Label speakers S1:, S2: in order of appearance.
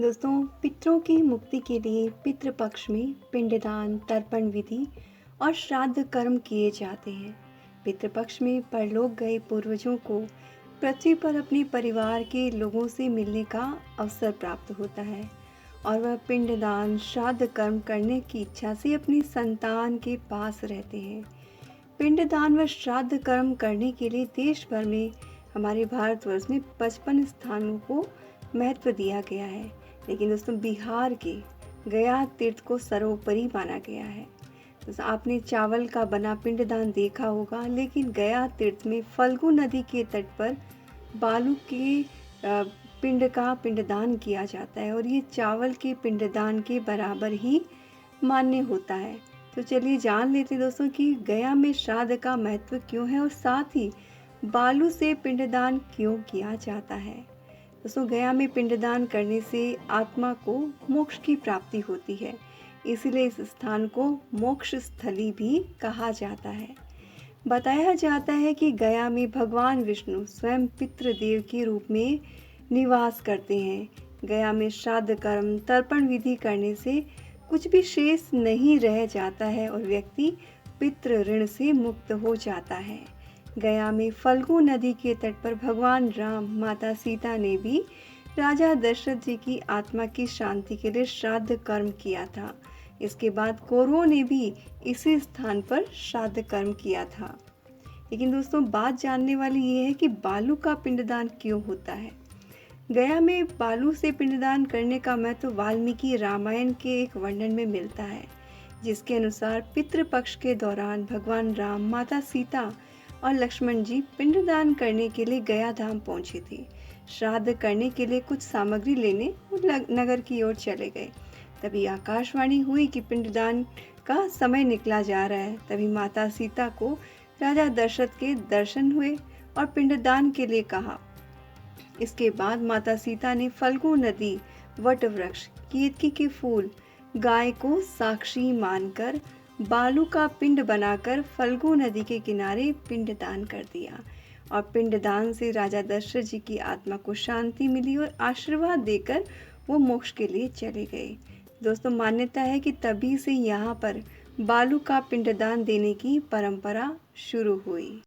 S1: दोस्तों, पितरों की मुक्ति के लिए पितृपक्ष में पिंडदान, तर्पण विधि और श्राद्ध कर्म किए जाते हैं। पितृपक्ष में परलोक गए पूर्वजों को पृथ्वी पर अपने परिवार के लोगों से मिलने का अवसर प्राप्त होता है और वह पिंडदान, श्राद्ध कर्म करने की इच्छा से अपनी संतान के पास रहते हैं। पिंडदान व श्राद्ध कर्म करने के लिए देश भर में हमारे भारतवर्ष में 55 स्थानों को महत्व दिया गया है। लेकिन दोस्तों, बिहार के गया तीर्थ को सर्वोपरि माना गया है। तो आपने चावल का बना पिंडदान देखा होगा, लेकिन गया तीर्थ में फल्गु नदी के तट पर बालू के पिंड का पिंडदान किया जाता है और ये चावल के पिंडदान के बराबर ही मान्य होता है। तो चलिए जान लेते दोस्तों कि गया में श्राद्ध का महत्व क्यों है और साथ ही बालू से पिंडदान क्यों किया जाता है। दोस्तों, गया में पिंडदान करने से आत्मा को मोक्ष की प्राप्ति होती है, इसीलिए इस स्थान को मोक्ष स्थली भी कहा जाता है। बताया जाता है कि गया में भगवान विष्णु स्वयं पितृदेव के रूप में निवास करते हैं। गया में श्राद्ध कर्म, तर्पण विधि करने से कुछ भी शेष नहीं रह जाता है और व्यक्ति पितृ ऋण से मुक्त हो जाता है। गया में फल्गु नदी के तट पर भगवान राम, माता सीता ने भी राजा दशरथ जी की आत्मा की शांति के लिए श्राद्ध कर्म किया था। इसके बाद कौरवों ने भी इसी स्थान पर श्राद्ध कर्म किया था। लेकिन दोस्तों, बात जानने वाली ये है कि बालू का पिंडदान क्यों होता है। गया में बालू से पिंडदान करने का महत्व वाल्मीकि रामायण के एक वर्णन में मिलता है, जिसके अनुसार पितृपक्ष के दौरान भगवान राम, माता सीता और लक्ष्मण जी पिंडदान करने के लिए गया धाम पहुंचे थे। श्राद्ध करने के लिए कुछ सामग्री लेने नगर की ओर चले गए। तभी आकाशवाणी हुई कि पिंडदान का समय निकला जा रहा है। तभी माता सीता को राजा दशरथ के दर्शन हुए और पिंडदान के लिए कहा। इसके बाद माता सीता ने फल्गु नदी, वट वृक्ष, केतकी के फूल, गाय को साक्षी मानकर बालू का पिंड बनाकर फल्गु नदी के किनारे पिंडदान कर दिया और पिंडदान से राजा दशरथ जी की आत्मा को शांति मिली और आशीर्वाद देकर वो मोक्ष के लिए चले गए। दोस्तों, मान्यता है कि तभी से यहाँ पर बालू का पिंडदान देने की परंपरा शुरू हुई।